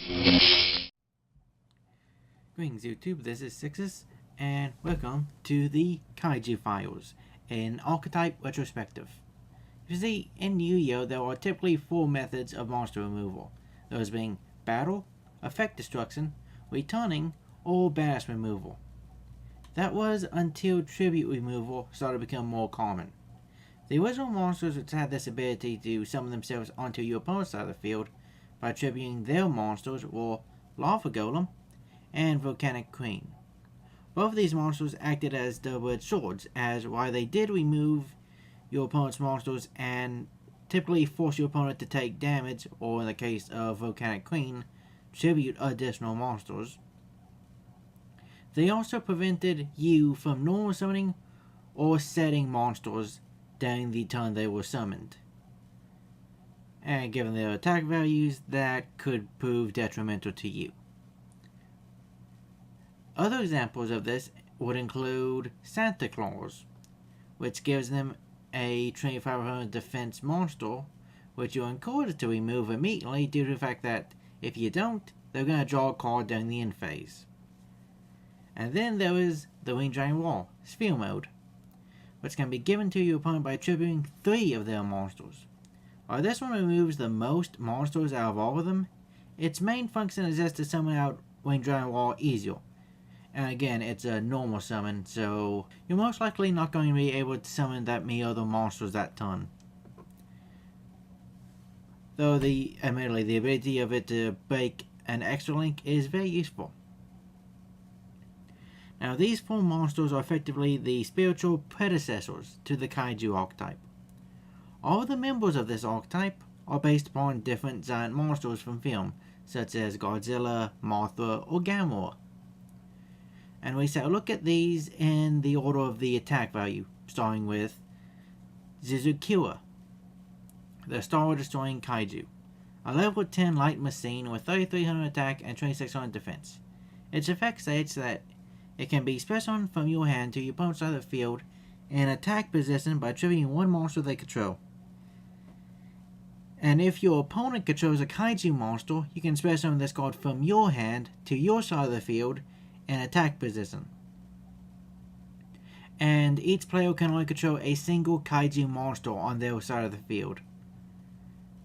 Greetings YouTube, this is Sixes, and welcome to the Kaiju Files, an Archetype Retrospective. You see, in YuGiOh there are typically 4 methods of monster removal, those being battle, effect destruction, returning, or badass removal. That was until tribute removal started to become more common. The original monsters which had this ability to summon themselves onto your opponent's side of the field by tributing their monsters were Lava Golem and Volcanic Queen. Both of these monsters acted as double-edged swords, as while they did remove your opponent's monsters and typically force your opponent to take damage, or in the case of Volcanic Queen, tribute additional monsters, they also prevented you from normal summoning or setting monsters during the turn they were summoned. And given their attack values, that could prove detrimental to you. Other examples of this would include Santa Claus, which gives them a 2500 defense monster, which you're encouraged to remove immediately due to the fact that if you don't, they're going to draw a card during the end phase. And then there is the Winged Dragon Wall, Sphere Mode, which can be given to your opponent by tributing 3 of their monsters. While this one removes the most monsters out of all of them, its main function is just to summon out Winged Dragon Wall easier. And again, it's a normal summon, so you're most likely not going to be able to summon that many other monsters that turn. Though admittedly, the ability of it to break an extra link is very useful. Now, these 4 monsters are effectively the spiritual predecessors to the Kaiju archetype. All of the members of this archetype are based upon different giant monsters from film, such as Godzilla, Mothra, or Gamora. And we shall look at these in the order of the attack value, starting with Zuzu, the star-destroying Kaiju. A level 10 light machine with 3300 attack and 2600 defense. Its effect states that it can be special from your hand to your opponent's side of the field in attack position by tributing 1 monster they control. And if your opponent controls a Kaiju monster, you can special summon this card from your hand to your side of the field in attack position. And each player can only control a single Kaiju monster on their side of the field.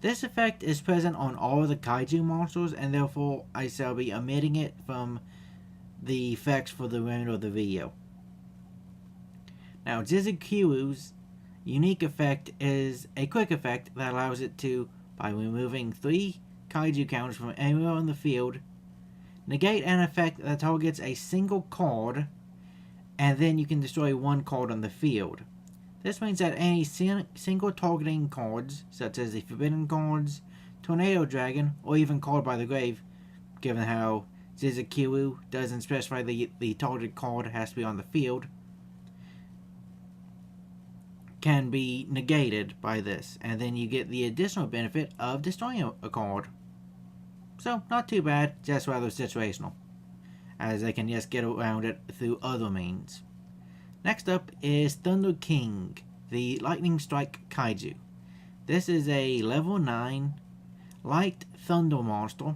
This effect is present on all of the Kaiju monsters, and therefore I shall be omitting it from the effects for the remainder of the video. Now, YuGiOh's unique effect is a quick effect that allows it to, by removing 3 Kaiju counters from anywhere on the field, negate an effect that targets a single card, and then you can destroy 1 card on the field. This means that any single targeting cards, such as the Forbidden cards, Tornado Dragon, or even Card by the Grave, given how YuGiOh doesn't specify the targeted card has to be on the field, can be negated by this, and then you get the additional benefit of destroying a card. So, not too bad, just rather situational, as they can just get around it through other means. Next up is Thunder King, the Lightning Strike Kaiju. This is a level 9 light thunder monster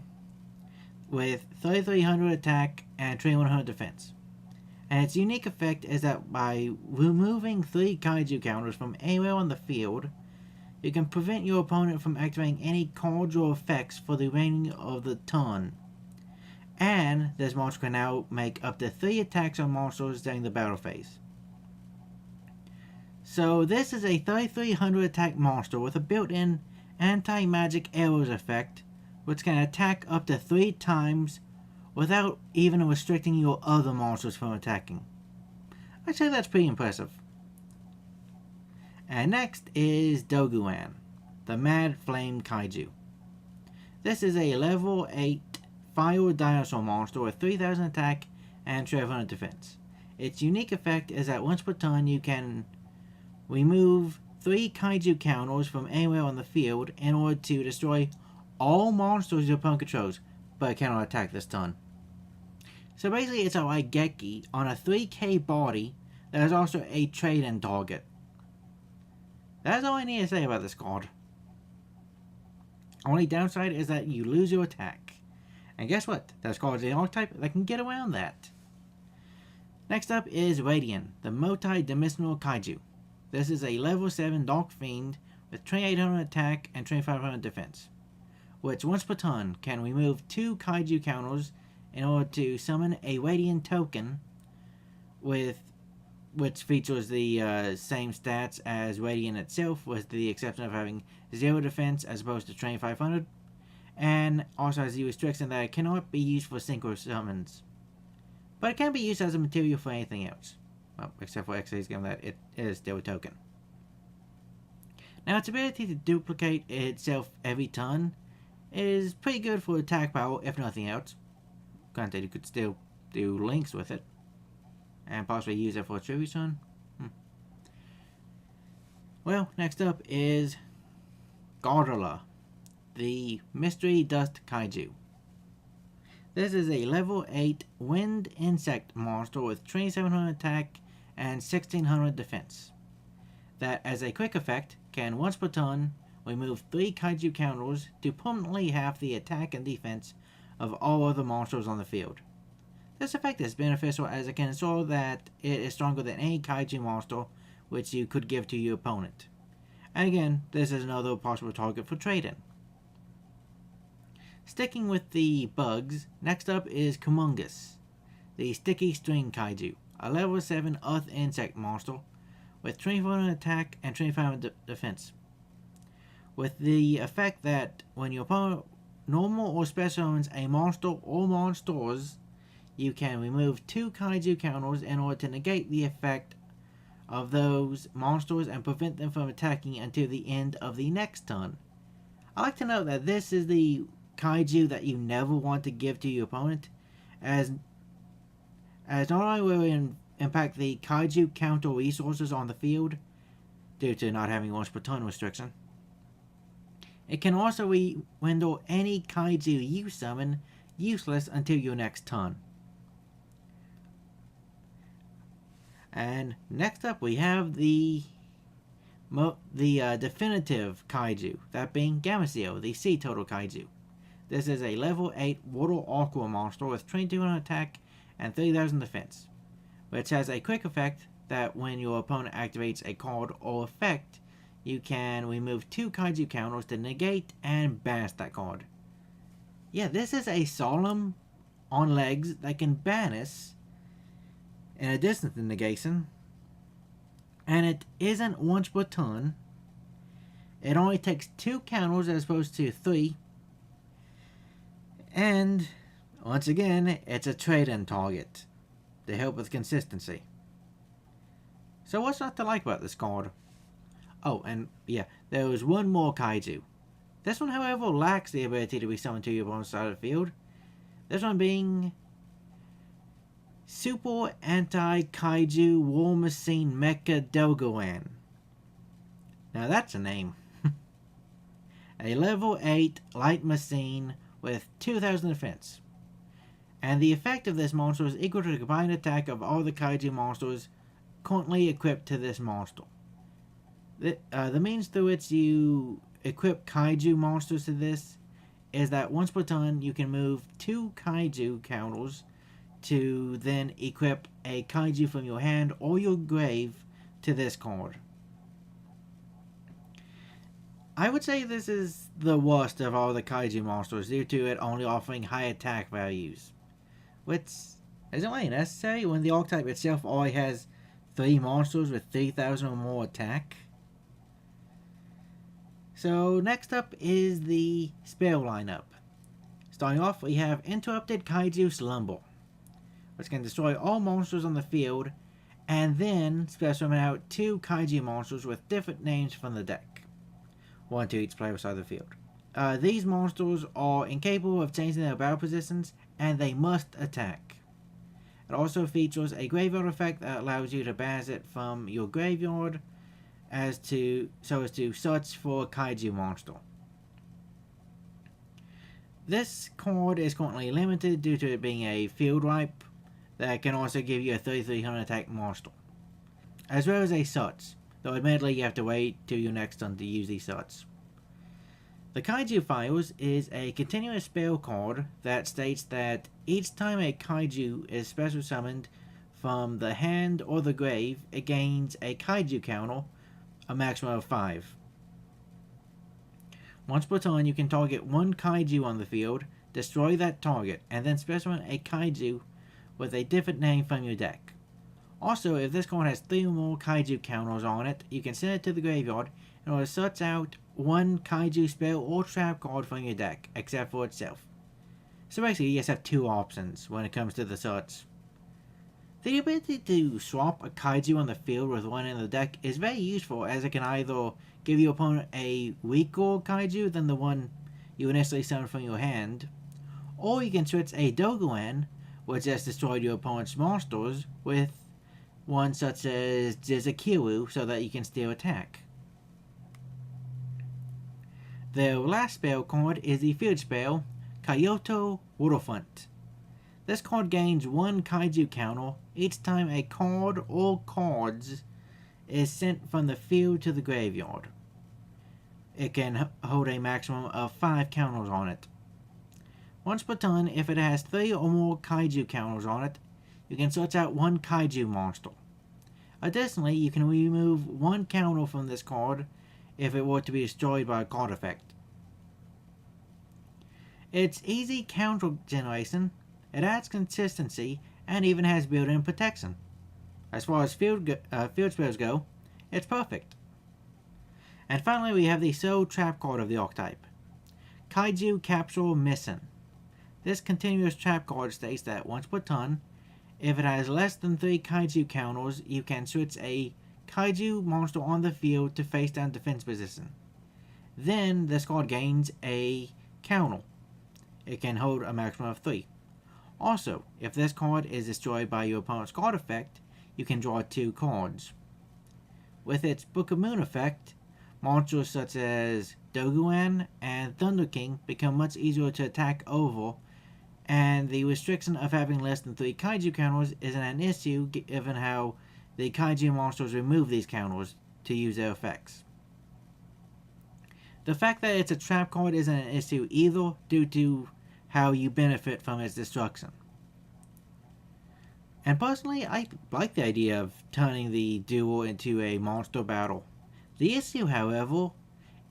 with 3300 attack and 2100 defense. And its unique effect is that by removing 3 Kaiju counters from anywhere on the field, you can prevent your opponent from activating any cards or effects for the remaining of the turn. And this monster can now make up to 3 attacks on monsters during the battle phase. So this is a 3300 attack monster with a built-in anti-magic arrows effect, which can attack up to 3 times without even restricting your other monsters from attacking. I'd say that's pretty impressive. And next is Dogu, the Mad Flame Kaiju. This is a level 8 fire dinosaur monster with 3000 attack and 1200 defense. Its unique effect is that once per turn you can remove 3 Kaiju counters from anywhere on the field in order to destroy all monsters your opponent controls, but it cannot attack this turn. So basically it's a Raigeki on a 3k body that is also a trade-in target. That's all I need to say about this card. Only downside is that you lose your attack. And guess what? There's cards in the archetype that can get around that. Next up is Radiant, the multi-dimensional Kaiju. This is a level 7 Dark Fiend with 2800 attack and 2500 defense, which once per turn can remove 2 Kaiju counters in order to summon a Radiant token which features the same stats as Radiant itself, with the exception of having 0 defense as opposed to 2500, and also has the restriction that it cannot be used for synchro summons. But it can be used as a material for anything else. Well, except for X-Rays, given that it is still a token. Now, its ability to duplicate itself every turn is pretty good for attack power, if nothing else. Granted, you could still do links with it, and possibly use it for a tribute turn. Well, next up is Godzilla, the Mystery Dust Kaiju. This is a level 8 wind insect monster with 2700 attack and 1600 defense, that as a quick effect can once per turn remove 3 Kaiju counters to permanently halve the attack and defense of all other monsters on the field. This effect is beneficial as it can ensure that it is stronger than any Kaiju monster which you could give to your opponent. And again, this is another possible target for trade-in. Sticking with the bugs, next up is Kumungus, the Sticky String Kaiju, a level 7 Earth Insect monster with 2400 attack and 2500 defense, with the effect that when your opponent normal or special summons a monster or monsters, you can remove 2 Kaiju counters in order to negate the effect of those monsters and prevent them from attacking until the end of the next turn. I like to note that this is the Kaiju that you never want to give to your opponent, as not only will it impact the Kaiju counter resources on the field due to not having once per turn restriction, it can also render any Kaiju you summon useless until your next turn. And next up we have the definitive Kaiju, that being YuGiOh, the Sea Turtle Kaiju. This is a level 8 Water Aqua monster with 2200 attack and 3000 defense, which has a quick effect that when your opponent activates a card or effect, you can remove 2 Kaiju counters to negate and banish that card. Yeah, this is a solemn on legs that can banish in addition to negation, and it isn't once per turn. It only takes 2 counters as opposed to 3. And, once again, it's a trade-in target to help with consistency. So what's not to like about this card? Oh, and yeah, there was one more Kaiju. This one, however, lacks the ability to be summoned to your opponent's side of the field. This one being Super Anti-Kaiju War Machine Mecha Dogu. Now that's a name. A level 8 light machine with 2000 defense. And the effect of this monster is equal to the combined attack of all the Kaiju monsters currently equipped to this monster. The means through which you equip Kaiju monsters to this is that once per turn you can move 2 Kaiju counters to then equip a Kaiju from your hand or your grave to this card. I would say this is the worst of all the Kaiju monsters due to it only offering high attack values, which isn't really necessary when the archetype itself already has 3 monsters with 3000 or more attack. So next up is the spell lineup. Starting off, we have Interrupted Kaiju Slumber, which can destroy all monsters on the field and then spell summon out 2 Kaiju monsters with different names from the deck. 1 to each player side of the field. These monsters are incapable of changing their battle positions, and they must attack. It also features a graveyard effect that allows you to banish it from your graveyard so as to search for a Kaiju monster. This card is currently limited due to it being a field wipe that can also give you a 3300 attack monster, as well as a search, though admittedly you have to wait till your next turn to use these search. The Kaiju Files is a continuous spell card that states that each time a Kaiju is special summoned from the hand or the grave, it gains a Kaiju counter, a maximum of 5. Once per turn, you can target one Kaiju on the field, destroy that target, and then special a Kaiju with a different name from your deck. Also, if this card has 3 or more Kaiju counters on it, you can send it to the graveyard in order to search out one Kaiju spell or trap card from your deck, except for itself. So basically, you just have 2 options when it comes to the search. The ability to swap a Kaiju on the field with one in the deck is very useful, as it can either give your opponent a weaker Kaiju than the one you initially summoned from your hand, or you can switch a Dogu in, which has destroyed your opponent's monsters, with one such as YuGiOh so that you can still attack. The last spell card is the field spell, Kaiju Waterfront. This card gains 1 Kaiju counter each time a card or cards is sent from the field to the graveyard. It can hold a maximum of 5 counters on it. Once per turn, if it has 3 or more Kaiju counters on it, you can search out one Kaiju monster. Additionally, you can remove 1 counter from this card if it were to be destroyed by a card effect. It's easy counter generation, it adds consistency, and even has built-in protection. As far as field spells go, it's perfect. And finally, we have the sole trap card of the archetype, Kaiju Capsule Mission. This continuous trap card states that once per turn, if it has less than 3 Kaiju counters, you can switch a Kaiju monster on the field to face down defense position. Then this card gains a counter. It can hold a maximum of 3. Also, if this card is destroyed by your opponent's card effect, you can draw 2 cards. With its Book of Moon effect, monsters such as Dogu and Thunder King become much easier to attack over, and the restriction of having less than 3 Kaiju counters isn't an issue given how the Kaiju monsters remove these counters to use their effects. The fact that it's a trap card isn't an issue either, due to how you benefit from its destruction. And personally, I like the idea of turning the duel into a monster battle. The issue, however,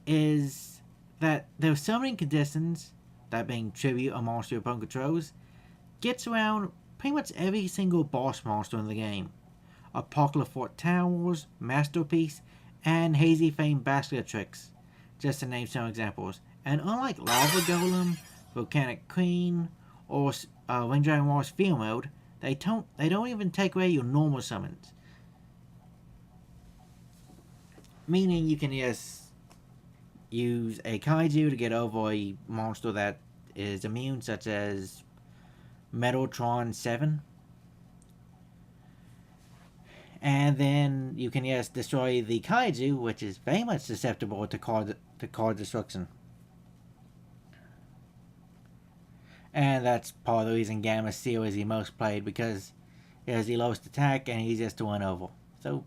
is that there's so many conditions, that being tribute a monster your opponent controls, gets around pretty much every single boss monster in the game. Apocalypse Fort Towers, Masterpiece, and Hazy Flame Basilitrix, just to name some examples. And unlike Lava Golem, Volcanic Queen, or Winged Dragon War's Field Mode, they don't even take away your normal summons. Meaning you can just use a Kaiju to get over a monster that is immune, such as Metaltron 7. And then you can just destroy the Kaiju, which is very much susceptible to card destruction. And that's part of the reason Gamma Seal is the most played, because it has the lowest attack and easiest to win over. So,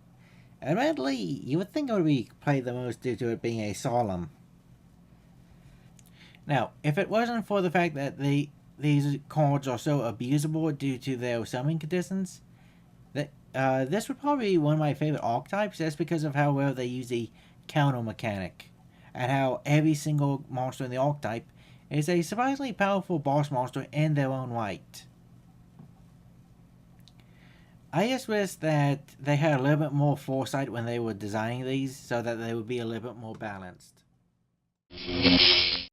admittedly, you would think it would be played the most due to it being a solemn. Now, if it wasn't for the fact that these cards are so abusable due to their summoning conditions, this would probably be one of my favorite archetypes, just because of how well they use the counter mechanic, and how every single monster in the archetype is a surprisingly powerful boss monster in their own right. I just wish that they had a little bit more foresight when they were designing these, so that they would be a little bit more balanced.